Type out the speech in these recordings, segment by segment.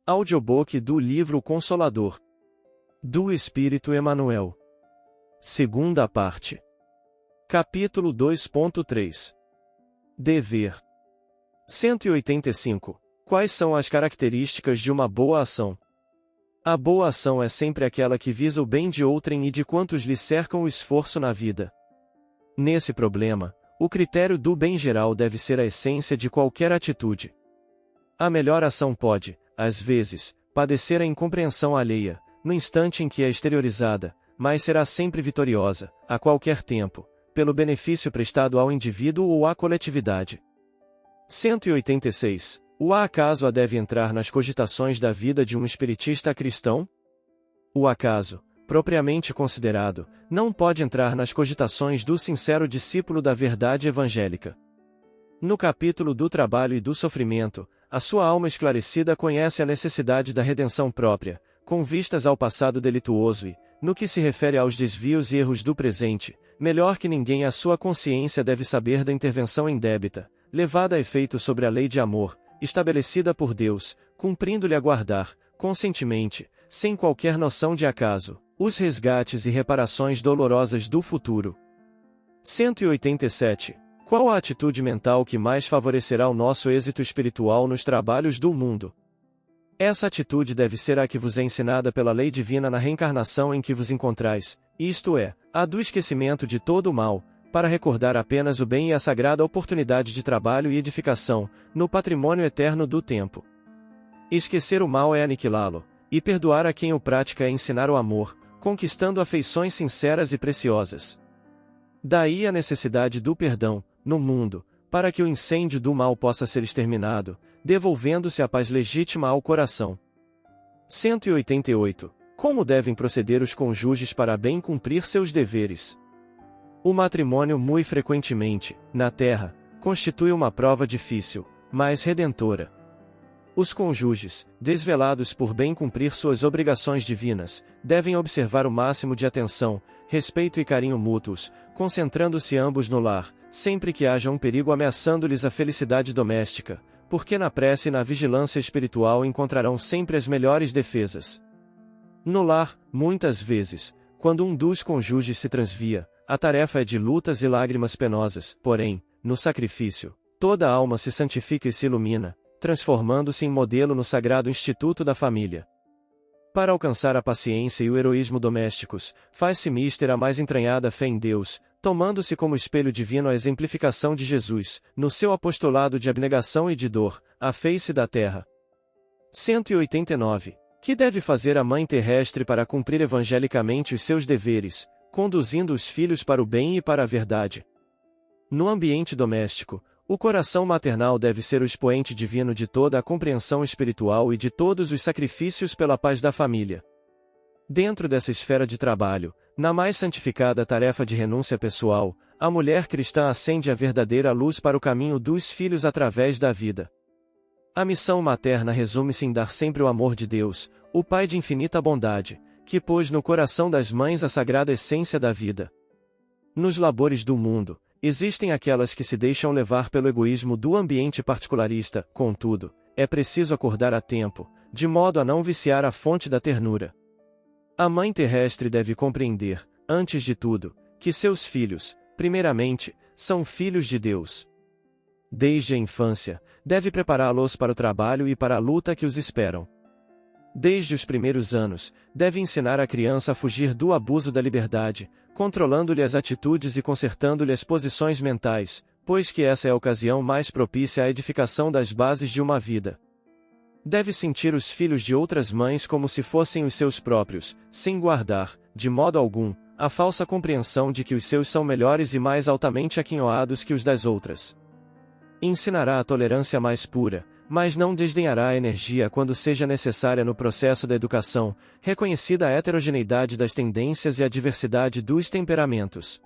Audiobook do livro Consolador. Do Espírito Emmanuel. Segunda parte. Capítulo 2.3. Dever. 185. Quais são as características de uma boa ação? A boa ação é sempre aquela que visa o bem de outrem e de quantos lhe cercam o esforço na vida. Nesse problema, o critério do bem geral deve ser a essência de qualquer atitude. A melhor ação pode, às vezes, padecer a incompreensão alheia, no instante em que é exteriorizada, mas será sempre vitoriosa, a qualquer tempo, pelo benefício prestado ao indivíduo ou à coletividade. 186. O acaso deve entrar nas cogitações da vida de um espiritista cristão? O acaso, propriamente considerado, não pode entrar nas cogitações do sincero discípulo da verdade evangélica. No capítulo do trabalho e do sofrimento, a sua alma esclarecida conhece a necessidade da redenção própria, com vistas ao passado delituoso e, no que se refere aos desvios e erros do presente, melhor que ninguém a sua consciência deve saber da intervenção indébita, levada a efeito sobre a lei de amor, estabelecida por Deus, cumprindo-lhe a guardar, conscientemente, sem qualquer noção de acaso, os resgates e reparações dolorosas do futuro. 187. Qual a atitude mental que mais favorecerá o nosso êxito espiritual nos trabalhos do mundo? Essa atitude deve ser a que vos é ensinada pela lei divina na reencarnação em que vos encontrais, isto é, a do esquecimento de todo o mal, para recordar apenas o bem e a sagrada oportunidade de trabalho e edificação, no patrimônio eterno do tempo. Esquecer o mal é aniquilá-lo, e perdoar a quem o pratica é ensinar o amor, conquistando afeições sinceras e preciosas. Daí a necessidade do perdão, no mundo, para que o incêndio do mal possa ser exterminado, devolvendo-se a paz legítima ao coração. 188. Como devem proceder os cônjuges para bem cumprir seus deveres? O matrimônio muito frequentemente, na Terra, constitui uma prova difícil, mas redentora. Os cônjuges, desvelados por bem cumprir suas obrigações divinas, devem observar o máximo de atenção, respeito e carinho mútuos, concentrando-se ambos no lar, sempre que haja um perigo ameaçando-lhes a felicidade doméstica, porque na prece e na vigilância espiritual encontrarão sempre as melhores defesas. No lar, muitas vezes, quando um dos cônjuges se transvia, a tarefa é de lutas e lágrimas penosas, porém, no sacrifício, toda a alma se santifica e se ilumina, transformando-se em modelo no sagrado instituto da família. Para alcançar a paciência e o heroísmo domésticos, faz-se mister a mais entranhada fé em Deus, tomando-se como espelho divino a exemplificação de Jesus, no seu apostolado de abnegação e de dor, à face da terra. 189. Que deve fazer a mãe terrestre para cumprir evangelicamente os seus deveres, conduzindo os filhos para o bem e para a verdade? No ambiente doméstico, o coração maternal deve ser o expoente divino de toda a compreensão espiritual e de todos os sacrifícios pela paz da família. Dentro dessa esfera de trabalho, na mais santificada tarefa de renúncia pessoal, a mulher cristã acende a verdadeira luz para o caminho dos filhos através da vida. A missão materna resume-se em dar sempre o amor de Deus, o Pai de infinita bondade, que pôs no coração das mães a sagrada essência da vida. Nos labores do mundo, existem aquelas que se deixam levar pelo egoísmo do ambiente particularista, contudo, é preciso acordar a tempo, de modo a não viciar a fonte da ternura. A mãe terrestre deve compreender, antes de tudo, que seus filhos, primeiramente, são filhos de Deus. Desde a infância, deve prepará-los para o trabalho e para a luta que os esperam. Desde os primeiros anos, deve ensinar a criança a fugir do abuso da liberdade, controlando-lhe as atitudes e consertando-lhe as posições mentais, pois que essa é a ocasião mais propícia à edificação das bases de uma vida. Deve sentir os filhos de outras mães como se fossem os seus próprios, sem guardar, de modo algum, a falsa compreensão de que os seus são melhores e mais altamente aquinhoados que os das outras. Ensinará a tolerância mais pura, mas não desdenhará a energia quando seja necessária no processo da educação, reconhecida a heterogeneidade das tendências e a diversidade dos temperamentos.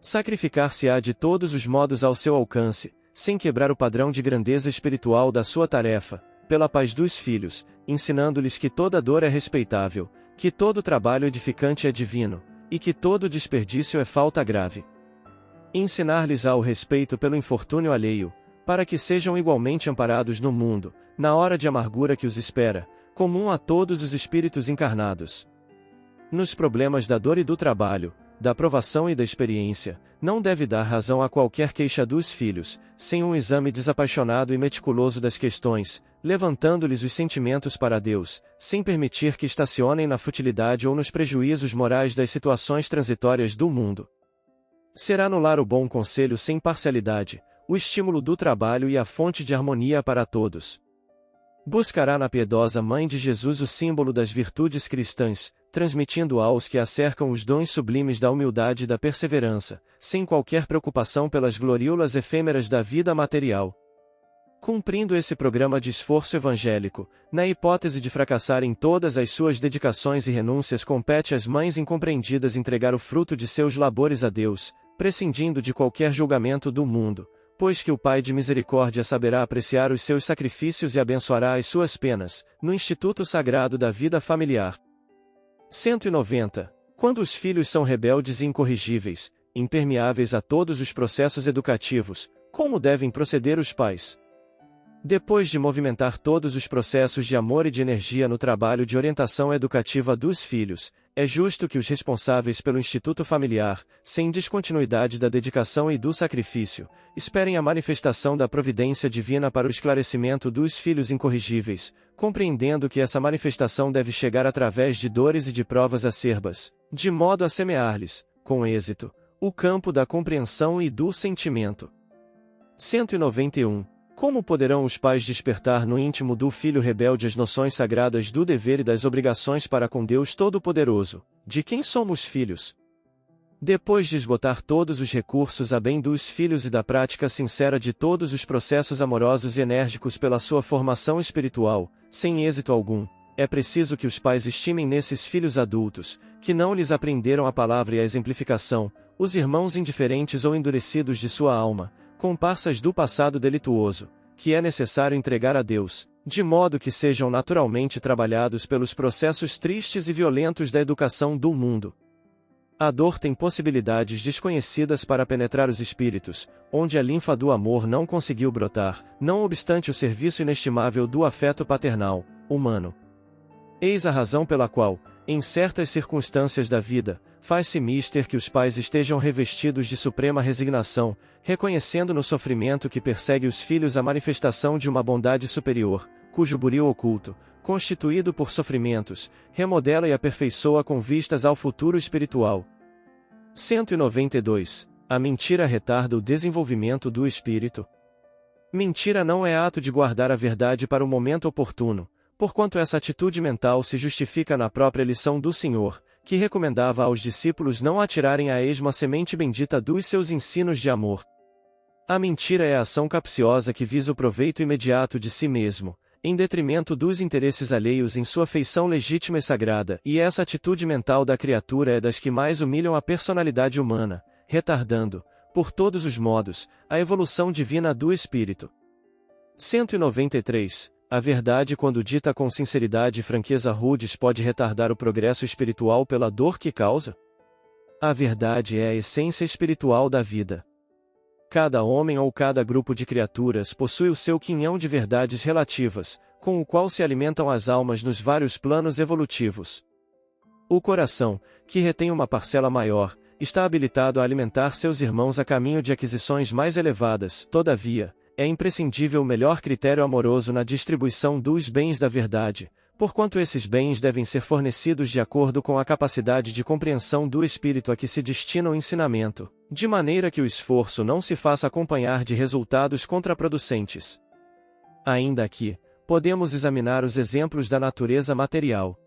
Sacrificar-se-á de todos os modos ao seu alcance, sem quebrar o padrão de grandeza espiritual da sua tarefa, pela paz dos filhos, ensinando-lhes que toda dor é respeitável, que todo trabalho edificante é divino, e que todo desperdício é falta grave. Ensinar-lhes-á o respeito pelo infortúnio alheio, para que sejam igualmente amparados no mundo, na hora de amargura que os espera, comum a todos os espíritos encarnados. Nos problemas da dor e do trabalho, da provação e da experiência, não deve dar razão a qualquer queixa dos filhos, sem um exame desapaixonado e meticuloso das questões, levantando-lhes os sentimentos para Deus, sem permitir que estacionem na futilidade ou nos prejuízos morais das situações transitórias do mundo. Será no lar o bom conselho sem parcialidade, o estímulo do trabalho e a fonte de harmonia para todos. Buscará na piedosa Mãe de Jesus o símbolo das virtudes cristãs, transmitindo aos que a cercam os dons sublimes da humildade e da perseverança, sem qualquer preocupação pelas gloriolas efêmeras da vida material. Cumprindo esse programa de esforço evangélico, na hipótese de fracassar em todas as suas dedicações e renúncias, compete às mães incompreendidas entregar o fruto de seus labores a Deus, prescindindo de qualquer julgamento do mundo, pois que o Pai de Misericórdia saberá apreciar os seus sacrifícios e abençoará as suas penas, no Instituto Sagrado da Vida Familiar. 190. Quando os filhos são rebeldes e incorrigíveis, impermeáveis a todos os processos educativos, como devem proceder os pais? Depois de movimentar todos os processos de amor e de energia no trabalho de orientação educativa dos filhos, é justo que os responsáveis pelo Instituto Familiar, sem descontinuidade da dedicação e do sacrifício, esperem a manifestação da providência divina para o esclarecimento dos filhos incorrigíveis, compreendendo que essa manifestação deve chegar através de dores e de provas acerbas, de modo a semear-lhes, com êxito, o campo da compreensão e do sentimento. 191. Como poderão os pais despertar no íntimo do filho rebelde as noções sagradas do dever e das obrigações para com Deus Todo-Poderoso, de quem somos filhos? Depois de esgotar todos os recursos a bem dos filhos e da prática sincera de todos os processos amorosos e enérgicos pela sua formação espiritual, sem êxito algum, é preciso que os pais estimem nesses filhos adultos, que não lhes aprenderam a palavra e a exemplificação, os irmãos indiferentes ou endurecidos de sua alma, comparsas do passado delituoso, que é necessário entregar a Deus, de modo que sejam naturalmente trabalhados pelos processos tristes e violentos da educação do mundo. A dor tem possibilidades desconhecidas para penetrar os espíritos, onde a linfa do amor não conseguiu brotar, não obstante o serviço inestimável do afeto paternal, humano. Eis a razão pela qual, em certas circunstâncias da vida, faz-se mister que os pais estejam revestidos de suprema resignação, reconhecendo no sofrimento que persegue os filhos a manifestação de uma bondade superior, cujo buril oculto, constituído por sofrimentos, remodela e aperfeiçoa com vistas ao futuro espiritual. 192. A mentira retarda o desenvolvimento do espírito. Mentira não é ato de guardar a verdade para o momento oportuno, porquanto essa atitude mental se justifica na própria lição do Senhor, que recomendava aos discípulos não atirarem a esmo a semente bendita dos seus ensinos de amor. A mentira é a ação capciosa que visa o proveito imediato de si mesmo, em detrimento dos interesses alheios em sua feição legítima e sagrada, e essa atitude mental da criatura é das que mais humilham a personalidade humana, retardando, por todos os modos, a evolução divina do espírito. 193. A verdade, quando dita com sinceridade e franqueza rudes, pode retardar o progresso espiritual pela dor que causa? A verdade é a essência espiritual da vida. Cada homem ou cada grupo de criaturas possui o seu quinhão de verdades relativas, com o qual se alimentam as almas nos vários planos evolutivos. O coração, que retém uma parcela maior, está habilitado a alimentar seus irmãos a caminho de aquisições mais elevadas. Todavia, é imprescindível o melhor critério amoroso na distribuição dos bens da verdade, porquanto esses bens devem ser fornecidos de acordo com a capacidade de compreensão do espírito a que se destina o ensinamento, de maneira que o esforço não se faça acompanhar de resultados contraproducentes. Ainda aqui, podemos examinar os exemplos da natureza material.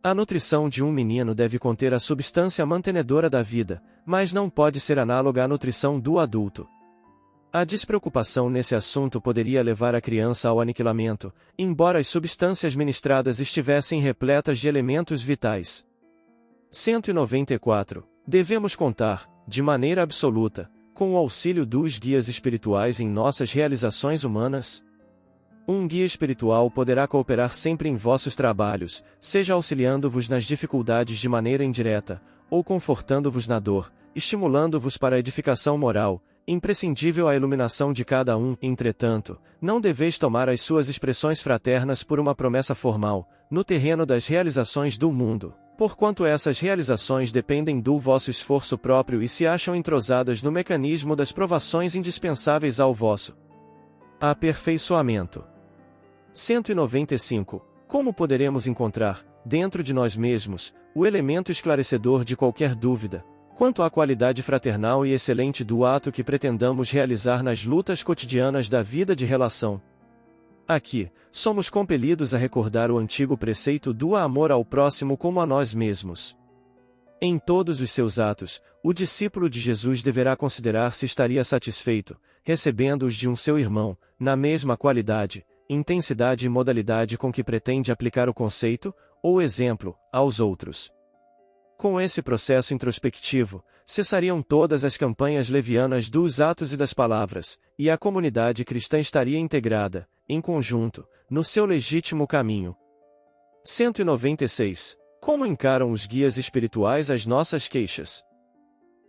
A nutrição de um menino deve conter a substância mantenedora da vida, mas não pode ser análoga à nutrição do adulto. A despreocupação nesse assunto poderia levar a criança ao aniquilamento, embora as substâncias ministradas estivessem repletas de elementos vitais. 194. Devemos contar, de maneira absoluta, com o auxílio dos guias espirituais em nossas realizações humanas? Um guia espiritual poderá cooperar sempre em vossos trabalhos, seja auxiliando-vos nas dificuldades de maneira indireta, ou confortando-vos na dor, estimulando-vos para a edificação moral, imprescindível à iluminação de cada um. Entretanto, não deveis tomar as suas expressões fraternas por uma promessa formal, no terreno das realizações do mundo, porquanto essas realizações dependem do vosso esforço próprio e se acham entrosadas no mecanismo das provações indispensáveis ao vosso aperfeiçoamento. 195. Como poderemos encontrar, dentro de nós mesmos, o elemento esclarecedor de qualquer dúvida, quanto à qualidade fraternal e excelente do ato que pretendamos realizar nas lutas cotidianas da vida de relação? Aqui, somos compelidos a recordar o antigo preceito do amor ao próximo como a nós mesmos. Em todos os seus atos, o discípulo de Jesus deverá considerar se estaria satisfeito, recebendo-os de um seu irmão, na mesma qualidade, intensidade e modalidade com que pretende aplicar o conceito, ou exemplo, aos outros. Com esse processo introspectivo, cessariam todas as campanhas levianas dos atos e das palavras, e a comunidade cristã estaria integrada, em conjunto, no seu legítimo caminho. 196. Como encaram os guias espirituais as nossas queixas?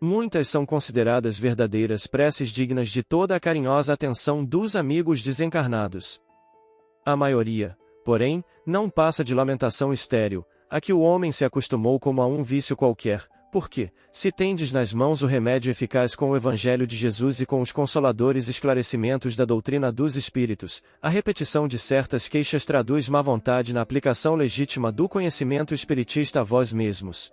Muitas são consideradas verdadeiras preces dignas de toda a carinhosa atenção dos amigos desencarnados. A maioria, porém, não passa de lamentação estéril, a que o homem se acostumou como a um vício qualquer, porque, se tendes nas mãos o remédio eficaz com o Evangelho de Jesus e com os consoladores esclarecimentos da doutrina dos Espíritos, a repetição de certas queixas traduz má vontade na aplicação legítima do conhecimento espiritista a vós mesmos.